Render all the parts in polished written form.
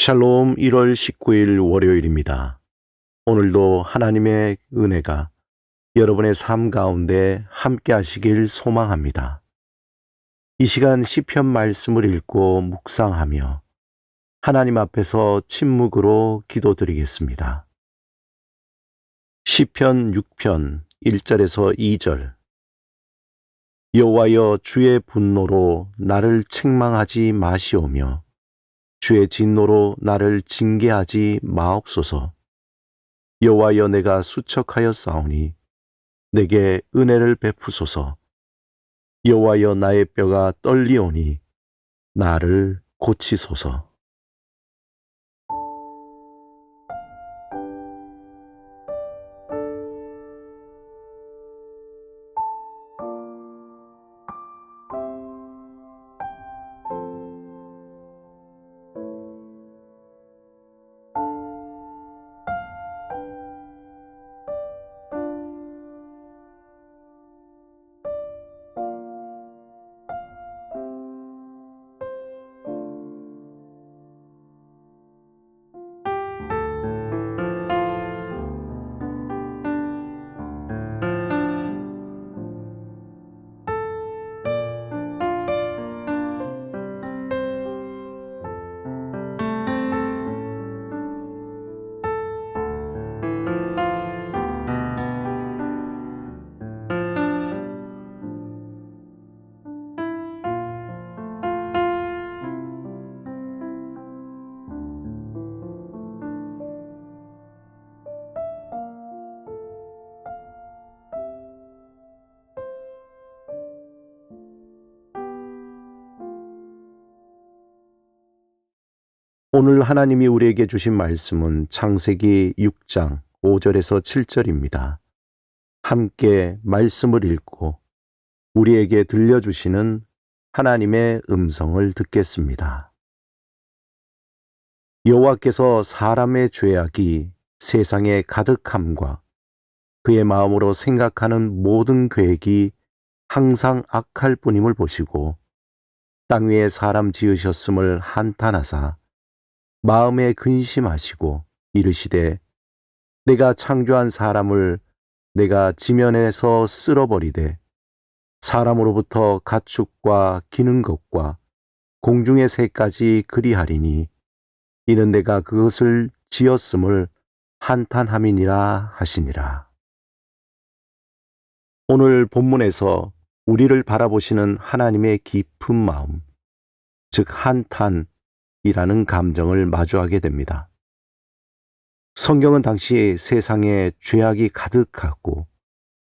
샬롬 1월 19일 월요일입니다. 오늘도 하나님의 은혜가 여러분의 삶 가운데 함께 하시길 소망합니다. 이 시간 시편 말씀을 읽고 묵상하며 하나님 앞에서 침묵으로 기도드리겠습니다. 시편 6편 1절에서 2절. 여호와여, 주의 분노로 나를 책망하지 마시오며 주의 진노로 나를 징계하지 마옵소서. 여호와여, 내가 수척하여 싸우니 내게 은혜를 베푸소서. 여호와여, 나의 뼈가 떨리오니 나를 고치소서. 오늘 하나님이 우리에게 주신 말씀은 창세기 6장 5절에서 7절입니다. 함께 말씀을 읽고 우리에게 들려주시는 하나님의 음성을 듣겠습니다. 여호와께서 사람의 죄악이 세상에 가득함과 그의 마음으로 생각하는 모든 계획이 항상 악할 뿐임을 보시고 땅 위에 사람 지으셨음을 한탄하사 마음에 근심하시고 이르시되 내가 창조한 사람을 내가 지면에서 쓸어버리되 사람으로부터 가축과 기는 것과 공중의 새까지 그리하리니 이는 내가 그것을 지었음을 한탄함이니라 하시니라. 오늘 본문에서 우리를 바라보시는 하나님의 깊은 마음, 즉 한탄이라는 감정을 마주하게 됩니다. 성경은 당시 세상에 죄악이 가득하고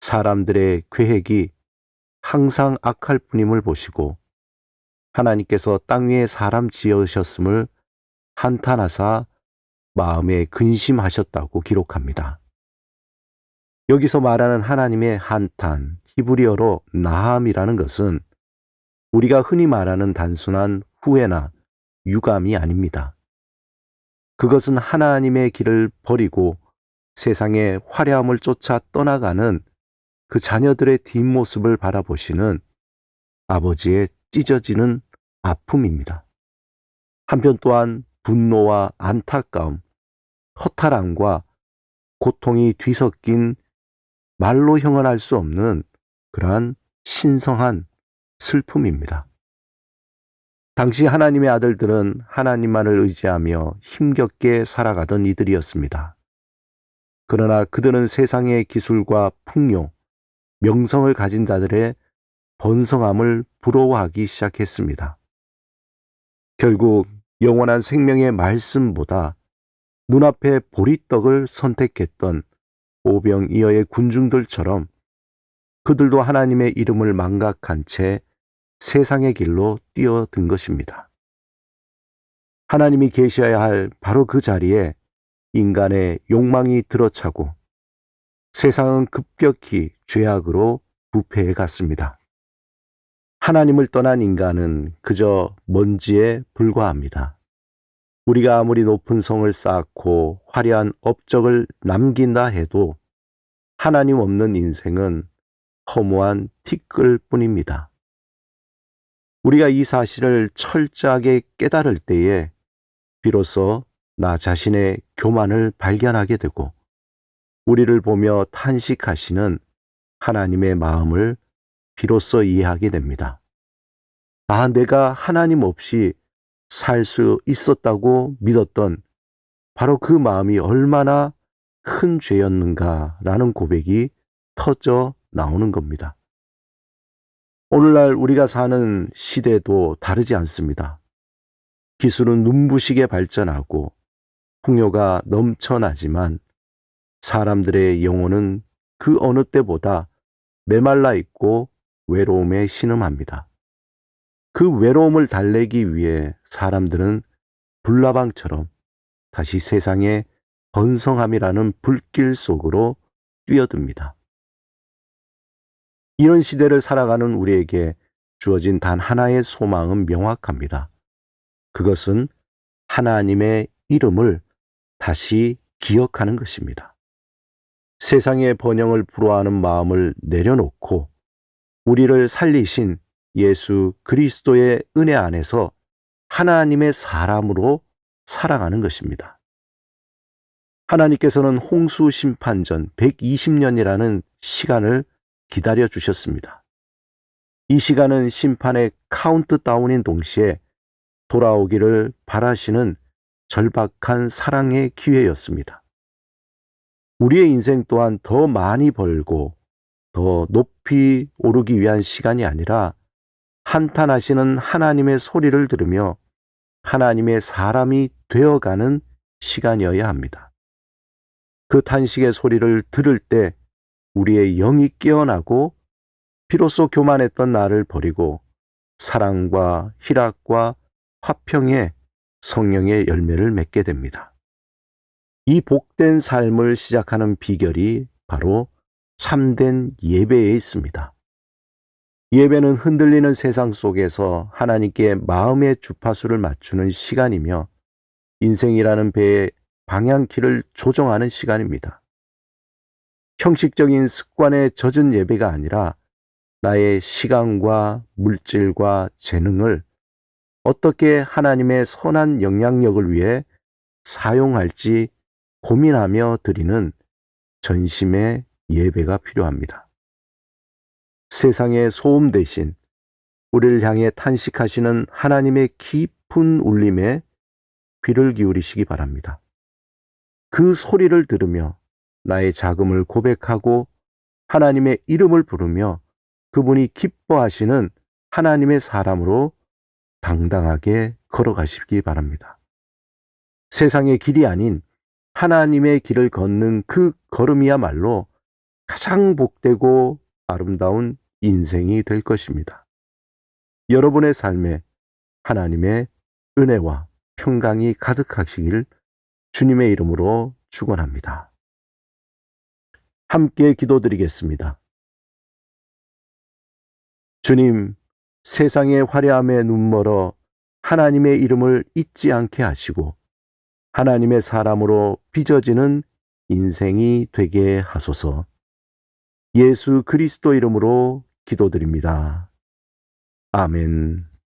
사람들의 계획이 항상 악할 뿐임을 보시고 하나님께서 땅 위에 사람 지으셨음을 한탄하사 마음에 근심하셨다고 기록합니다. 여기서 말하는 하나님의 한탄, 히브리어로 나함이라는 것은 우리가 흔히 말하는 단순한 후회나 유감이 아닙니다. 그것은 하나님의 길을 버리고 세상의 화려함을 쫓아 떠나가는 그 자녀들의 뒷모습을 바라보시는 아버지의 찢어지는 아픔입니다. 한편 또한 분노와 안타까움, 허탈함과 고통이 뒤섞인 말로 형언할 수 없는 그러한 신성한 슬픔입니다. 당시 하나님의 아들들은 하나님만을 의지하며 힘겹게 살아가던 이들이었습니다. 그러나 그들은 세상의 기술과 풍요, 명성을 가진 자들의 번성함을 부러워하기 시작했습니다. 결국 영원한 생명의 말씀보다 눈앞의 보리떡을 선택했던 오병이어의 군중들처럼 그들도 하나님의 이름을 망각한 채 세상의 길로 뛰어든 것입니다. 하나님이 계셔야 할 바로 그 자리에 인간의 욕망이 들어차고 세상은 급격히 죄악으로 부패해 갔습니다. 하나님을 떠난 인간은 그저 먼지에 불과합니다. 우리가 아무리 높은 성을 쌓고 화려한 업적을 남긴다 해도 하나님 없는 인생은 허무한 티끌 뿐입니다. 우리가 이 사실을 철저하게 깨달을 때에 비로소 나 자신의 교만을 발견하게 되고 우리를 보며 탄식하시는 하나님의 마음을 비로소 이해하게 됩니다. 아, 내가 하나님 없이 살 수 있었다고 믿었던 바로 그 마음이 얼마나 큰 죄였는가라는 고백이 터져 나오는 겁니다. 오늘날 우리가 사는 시대도 다르지 않습니다. 기술은 눈부시게 발전하고 풍요가 넘쳐나지만 사람들의 영혼은 그 어느 때보다 메말라 있고 외로움에 신음합니다. 그 외로움을 달래기 위해 사람들은 불나방처럼 다시 세상의 번성함이라는 불길 속으로 뛰어듭니다. 이런 시대를 살아가는 우리에게 주어진 단 하나의 소망은 명확합니다. 그것은 하나님의 이름을 다시 기억하는 것입니다. 세상의 번영을 부러워하는 마음을 내려놓고 우리를 살리신 예수 그리스도의 은혜 안에서 하나님의 사람으로 살아가는 것입니다. 하나님께서는 홍수 심판 전 120년이라는 시간을 기다려 주셨습니다. 이 시간은 심판의 카운트다운인 동시에 돌아오기를 바라시는 절박한 사랑의 기회였습니다. 우리의 인생 또한 더 많이 벌고 더 높이 오르기 위한 시간이 아니라 한탄하시는 하나님의 소리를 들으며 하나님의 사람이 되어가는 시간이어야 합니다. 그 탄식의 소리를 들을 때 우리의 영이 깨어나고 비로소 교만했던 나를 버리고 사랑과 희락과 화평의 성령의 열매를 맺게 됩니다. 이 복된 삶을 시작하는 비결이 바로 참된 예배에 있습니다. 예배는 흔들리는 세상 속에서 하나님께 마음의 주파수를 맞추는 시간이며 인생이라는 배의 방향키를 조정하는 시간입니다. 형식적인 습관에 젖은 예배가 아니라 나의 시간과 물질과 재능을 어떻게 하나님의 선한 영향력을 위해 사용할지 고민하며 드리는 전심의 예배가 필요합니다. 세상의 소음 대신 우리를 향해 탄식하시는 하나님의 깊은 울림에 귀를 기울이시기 바랍니다. 그 소리를 들으며 나의 자금을 고백하고 하나님의 이름을 부르며 그분이 기뻐하시는 하나님의 사람으로 당당하게 걸어가시기 바랍니다. 세상의 길이 아닌 하나님의 길을 걷는 그 걸음이야말로 가장 복되고 아름다운 인생이 될 것입니다. 여러분의 삶에 하나님의 은혜와 평강이 가득하시길 주님의 이름으로 축원합니다. 함께 기도드리겠습니다. 주님, 세상의 화려함에 눈멀어 하나님의 이름을 잊지 않게 하시고 하나님의 사람으로 빚어지는 인생이 되게 하소서. 예수 그리스도 이름으로 기도드립니다. 아멘.